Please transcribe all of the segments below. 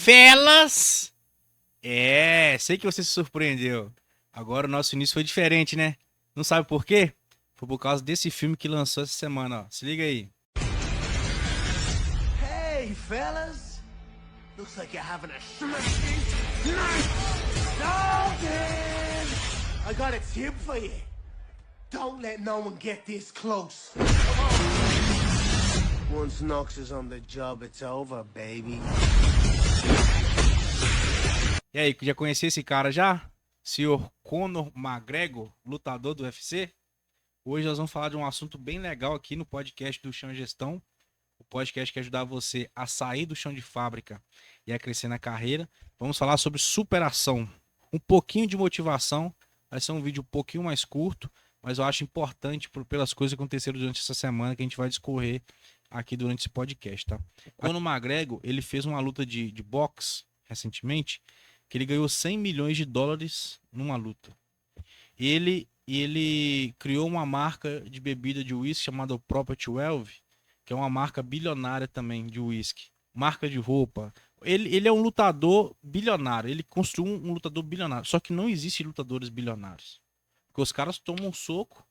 Felas! Sei que você se surpreendeu. Agora o nosso início foi diferente, né? Não sabe por quê? Foi por causa desse filme que lançou essa semana, ó. Se liga aí. Hey, fellas! Looks like you're having a smashing night! Dalton! I got a tip for you. Don't let no one get this close. Once Knox is on the job, it's over, baby. E aí, já conhecia esse cara já? Senhor Conor McGregor, lutador do UFC? Hoje nós vamos falar de um assunto bem legal aqui no podcast do Chão Gestão. O podcast que ajudar você a sair do chão de fábrica e a crescer na carreira. Vamos falar sobre superação. Um pouquinho de motivação. Vai ser um vídeo um pouquinho mais curto, mas eu acho importante pelas coisas que aconteceram durante essa semana que a gente vai discorrer aqui durante esse podcast, tá? Conor McGregor, ele fez uma luta de boxe recentemente, que ele ganhou 100 milhões de dólares numa luta. Ele criou uma marca de bebida de uísque chamada Property 12, que é uma marca bilionária também de uísque. Marca de roupa. Ele é um lutador bilionário. Ele construiu um lutador bilionário. Só que não existe lutadores bilionários. Porque os caras tomam um soco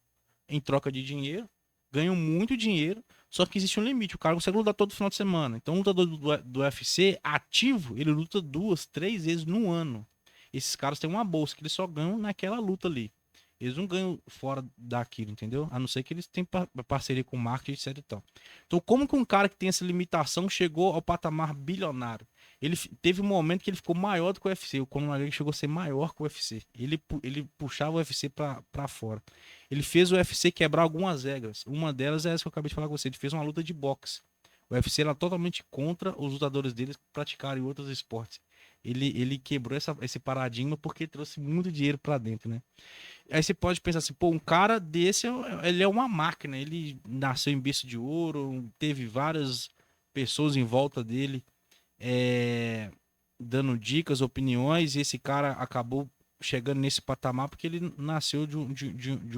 em troca de dinheiro, ganham muito dinheiro, só que existe um limite. O cara consegue lutar todo final de semana. Então, um lutador do UFC ativo, ele luta 2, 3 vezes no ano. Esses caras têm uma bolsa que eles só ganham naquela luta ali. Eles não ganham fora daquilo, entendeu? A não ser que eles tenham parceria com marketing, etc e tal. Então, como que um cara que tem essa limitação chegou ao patamar bilionário? Ele teve um momento que ele ficou maior do que o UFC. O Conor McGregor chegou a ser maior que o UFC. Ele puxava o UFC pra fora. Ele fez o UFC quebrar algumas regras. Uma delas é essa que eu acabei de falar com você. Ele fez uma luta de boxe. O UFC era totalmente contra os lutadores deles praticarem outros esportes. Ele quebrou esse paradigma porque trouxe muito dinheiro pra dentro, né? Aí você pode pensar assim, pô, um cara desse, ele é uma máquina, ele nasceu em berço de ouro, teve várias pessoas em volta dele dando dicas, opiniões, e esse cara acabou chegando nesse patamar porque ele nasceu de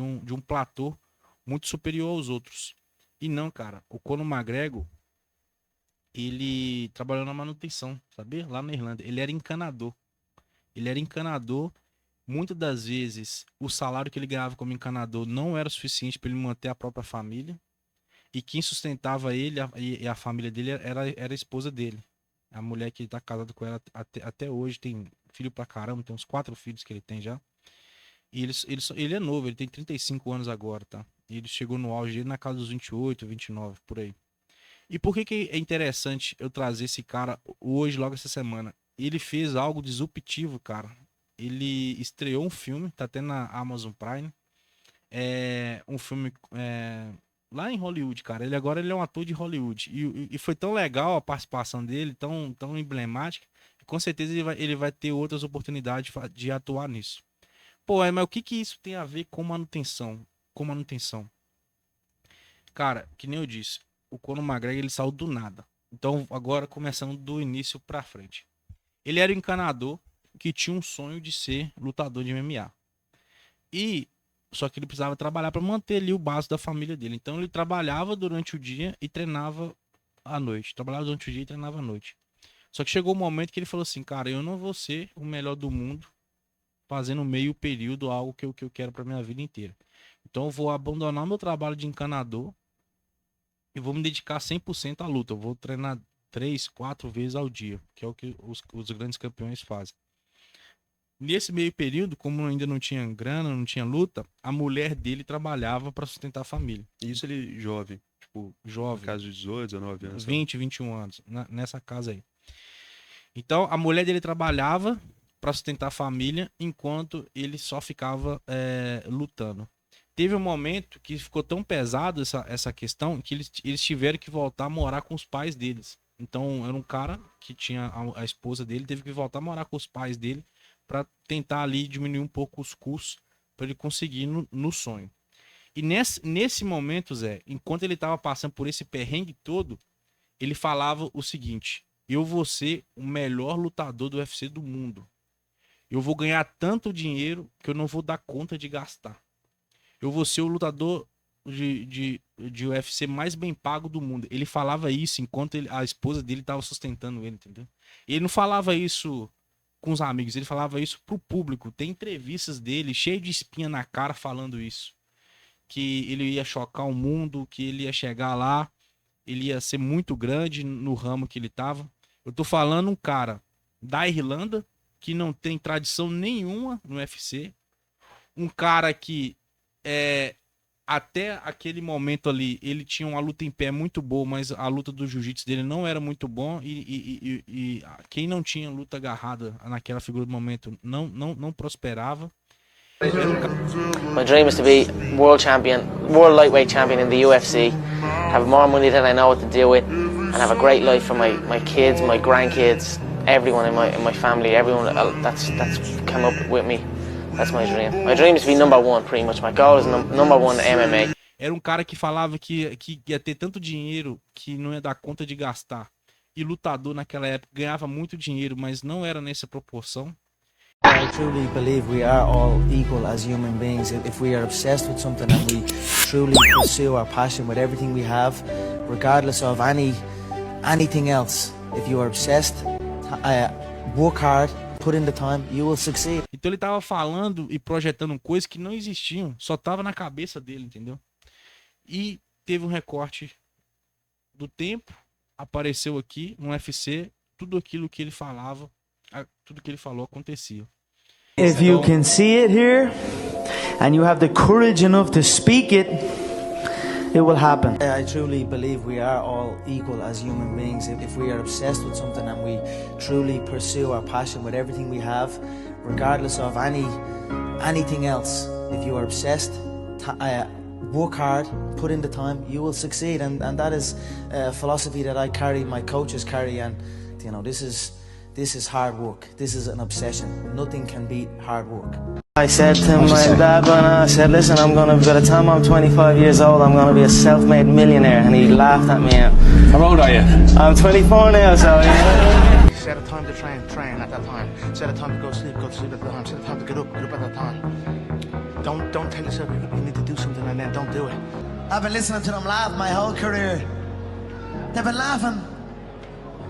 um platô muito superior aos outros. E não, cara, o Conor McGregor, ele trabalhou na manutenção, sabia? Lá na Irlanda. Ele era encanador. Muitas das vezes, o salário que ele ganhava como encanador não era suficiente para ele manter a própria família. E quem sustentava ele e a família dele era a esposa dele. A mulher que tá casada com ela até hoje, tem filho pra caramba, tem uns 4 filhos que ele tem já. E ele é novo, ele tem 35 anos agora, tá? E ele chegou no auge dele na casa dos 28, 29, por aí. E por que é interessante eu trazer esse cara hoje, logo essa semana? Ele fez algo disruptivo, cara. Ele estreou um filme, tá até na Amazon Prime. É um filme lá em Hollywood, cara. Ele é um ator de Hollywood. E foi tão legal a participação dele, tão emblemática, que com certeza ele vai ter outras oportunidades de atuar nisso. Pô, mas o que isso tem a ver com manutenção? Com manutenção. Cara, que nem eu disse, o Conor McGregor ele saiu do nada. Então, agora começando do início pra frente. Ele era um encanador que tinha um sonho de ser lutador de MMA. E só que ele precisava trabalhar para manter ali o básico da família dele. Então ele trabalhava durante o dia e treinava à noite. Trabalhava durante o dia e treinava à noite. Só que chegou um momento que ele falou assim, cara, eu não vou ser o melhor do mundo fazendo meio período algo que eu quero para minha vida inteira. Então eu vou abandonar meu trabalho de encanador e vou me dedicar 100% à luta. Eu vou treinar 3, 4 vezes ao dia, que é o que os grandes campeões fazem. Nesse meio período, como ainda não tinha grana, não tinha luta, a mulher dele trabalhava para sustentar a família. Isso ele jovem, tipo, Jovem, no caso de 18, 19 anos. 20, 21 anos, nessa casa aí. Então, a mulher dele trabalhava para sustentar a família, enquanto ele só ficava lutando. Teve um momento que ficou tão pesado essa questão que eles tiveram que voltar a morar com os pais deles. Então, era um cara que tinha a esposa dele, teve que voltar a morar com os pais dele para tentar ali diminuir um pouco os custos para ele conseguir no sonho. E nesse momento, Zé, enquanto ele estava passando por esse perrengue todo, ele falava o seguinte: eu vou ser o melhor lutador do UFC do mundo. Eu vou ganhar tanto dinheiro que eu não vou dar conta de gastar. Eu vou ser o lutador de UFC mais bem pago do mundo. Ele falava isso enquanto a esposa dele tava sustentando ele, entendeu? Ele não falava isso com os amigos, ele falava isso pro público. Tem entrevistas dele cheio de espinha na cara falando isso. Que ele ia chocar o mundo, que ele ia chegar lá, ele ia ser muito grande no ramo que ele tava. Eu tô falando um cara da Irlanda, que não tem tradição nenhuma no UFC. Um cara que até aquele momento ali, ele tinha uma luta em pé muito boa, mas a luta do jiu-jitsu dele não era muito bom. E quem não tinha luta agarrada naquela figura do momento não prosperava. My dream is to be world champion, world lightweight champion in the UFC, have more money than I know what to do with, and have a great life for my kids, my grandkids, everyone in my family, everyone that's come up with me. That's my dream. My dream is to be number one, pretty much. My goal is number one MMA. Era um cara que falava que ia ter tanto dinheiro que não ia dar conta de gastar. E lutador naquela época ganhava muito dinheiro, mas não era nessa proporção. I truly believe we are all equal as human beings. If we are obsessed with something and we truly pursue our passion with everything we have, regardless of anything else, if you are obsessed, work hard, put in the time, you will succeed. Então ele tava falando e projetando coisas que não existiam, só tava na cabeça dele, entendeu? E teve um recorte do tempo, apareceu aqui no UFC, tudo aquilo que ele falava, tudo que ele falou acontecia. If you can see it here and you have the courage enough to speak it, it will happen. I truly believe we are all equal as human beings. If we are obsessed with something and we truly pursue our passion with everything we have, regardless of anything else, if you are obsessed, work hard, put in the time, you will succeed. And that is a philosophy that I carry, my coaches carry, and you know, this is hard work. This is an obsession. Nothing can beat hard work. I said to my dad when I said, listen, by the time I'm 25 years old, I'm going to be a self-made millionaire. And he laughed at me. How old are you? I'm 24 now, so yeah. Set a time to train at that time. Set a time to go to sleep at that time. Set a time to get up at that time. Don't tell yourself you need to do something and then don't do it. I've been listening to them laugh my whole career. They've been laughing.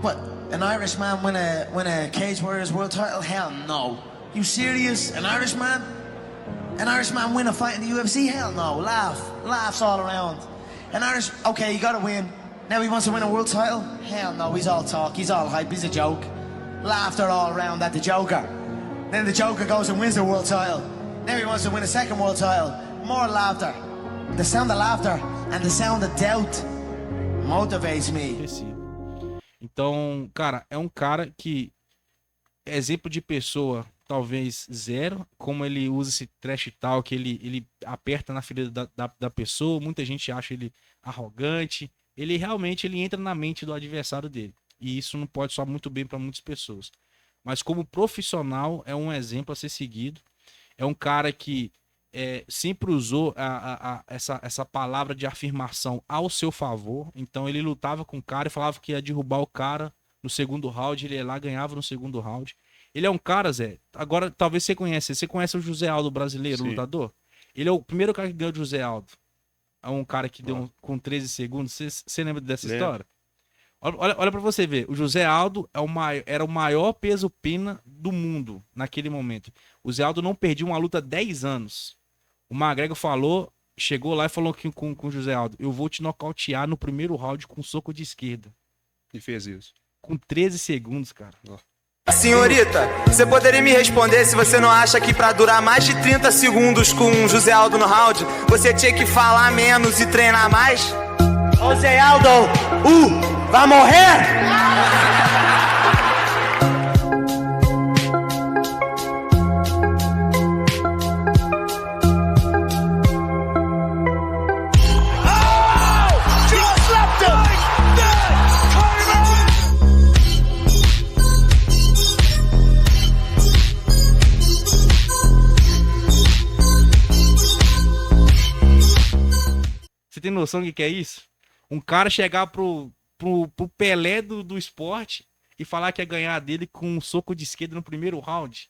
What? An Irishman win a Cage Warriors world title? Hell no. You serious? An Irishman? An Irishman win a fight in the UFC? Hell no. Laughs all around. Okay, you gotta win. Now he wants to win a world title? Hell no, he's all talk, he's all hype, he's a joke. Laughter all around at the Joker. Then the Joker goes and wins the world title. Now he wants to win a second world title. More laughter. The sound of laughter and the sound of doubt motivates me. Então, cara, é um cara que exemplo de pessoa, talvez zero, como ele usa esse trash talk, ele aperta na ferida da pessoa, muita gente acha ele arrogante, ele realmente entra na mente do adversário dele, e isso não pode soar muito bem para muitas pessoas, mas como profissional é um exemplo a ser seguido, é um cara que sempre usou essa palavra de afirmação ao seu favor. Então ele lutava com o cara e falava que ia derrubar o cara no segundo round, ele ia lá, ganhava no segundo round. Ele é um cara, Zé, agora talvez você conhece o José Aldo brasileiro, Sim. Lutador? Ele é o primeiro cara que ganhou do José Aldo. É um cara que deu com 13 segundos. Você lembra dessa história? Olha pra você ver, o José Aldo era o maior peso pena do mundo naquele momento. O José Aldo não perdia uma luta há 10 anos. O McGregor chegou lá e falou com o José Aldo: eu vou te nocautear no primeiro round com um soco de esquerda. E fez isso. Com 13 segundos, cara. Senhorita, você poderia me responder se você não acha que pra durar mais de 30 segundos com o José Aldo no round, você tinha que falar menos e treinar mais? José Aldo, vai morrer! Você tem noção do que é isso? Um cara chegar pro Pelé do esporte e falar que ia ganhar dele com um soco de esquerda no primeiro round.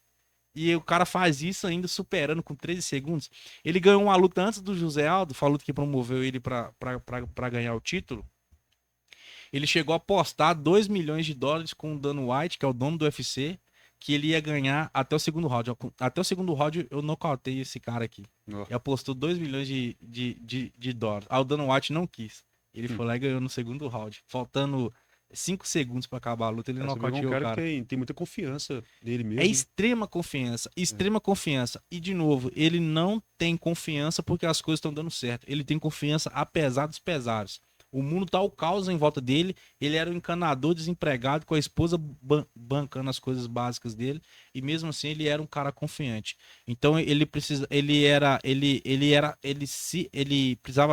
E o cara faz isso ainda superando com 13 segundos. Ele ganhou uma luta antes do José Aldo, falou que promoveu ele pra ganhar o título. Ele chegou a apostar $2 milhões com o Dan White, que é o dono do UFC, que ele ia ganhar até o segundo round. Até o segundo round eu nocautei esse cara aqui. Ó. E apostou $2 milhões de dólares. Aí o Dan White não quis. Ele foi lá e ganhou no segundo round. Faltando 5 segundos pra acabar a luta, ele Você vê nocauteou um o cara cara. que tem muita confiança nele mesmo. É extrema confiança, extrema confiança. E, de novo, ele não tem confiança porque as coisas estão dando certo. Ele tem confiança apesar dos pesares. O mundo tá ao caos em volta dele. Ele era um encanador desempregado com a esposa bancando as coisas básicas dele. E mesmo assim ele era um cara confiante. Então ele precisava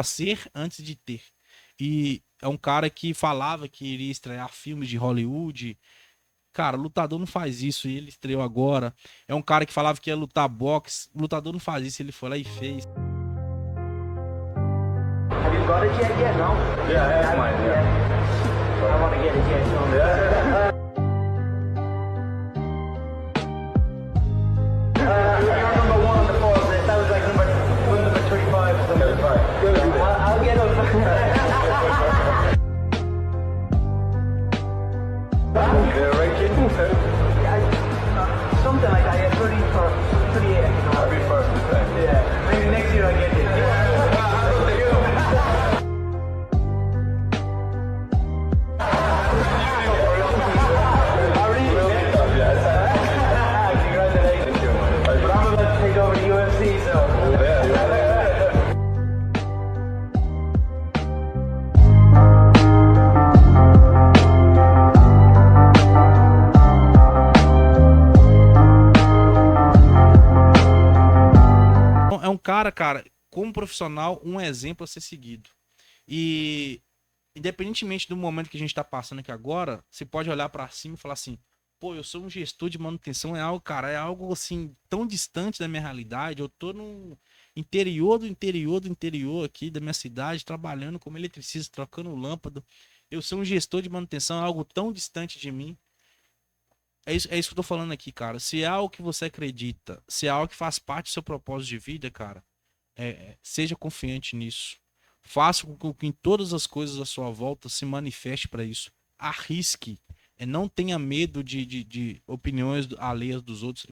ser antes de ter. E é um cara que falava que iria estrear filmes de Hollywood. Cara, lutador não faz isso e ele estreou agora. É um cara que falava que ia lutar boxe. Lutador não faz isso, ele foi lá e fez. Have you got it yet? No? Yeah, I have mine, yeah. I want to get it yet. You're number 1 on the fourth list. That was like number 35 or something. 35. Good. I'll get up. Yeah, right, kid? Something like that, yeah, 30 or 38. I'll be first this time. Yeah, maybe next year I get it. Thank you, man. But I'm about to take over the UFC, so. É um cara, como profissional, um exemplo a ser seguido. E independentemente do momento que a gente tá passando aqui agora, você pode olhar pra cima e falar assim: pô, eu sou um gestor de manutenção, é algo, cara, é algo assim tão distante da minha realidade. Eu tô no interior do interior aqui da minha cidade, trabalhando como eletricista, trocando lâmpada. Eu sou um gestor de manutenção, é algo tão distante de mim. É isso que eu tô falando aqui, cara. Se é algo que você acredita, se é algo que faz parte do seu propósito de vida, cara, seja confiante nisso. Faça com que em todas as coisas à sua volta se manifeste para isso. Arrisque. Não tenha medo de opiniões alheias dos outros.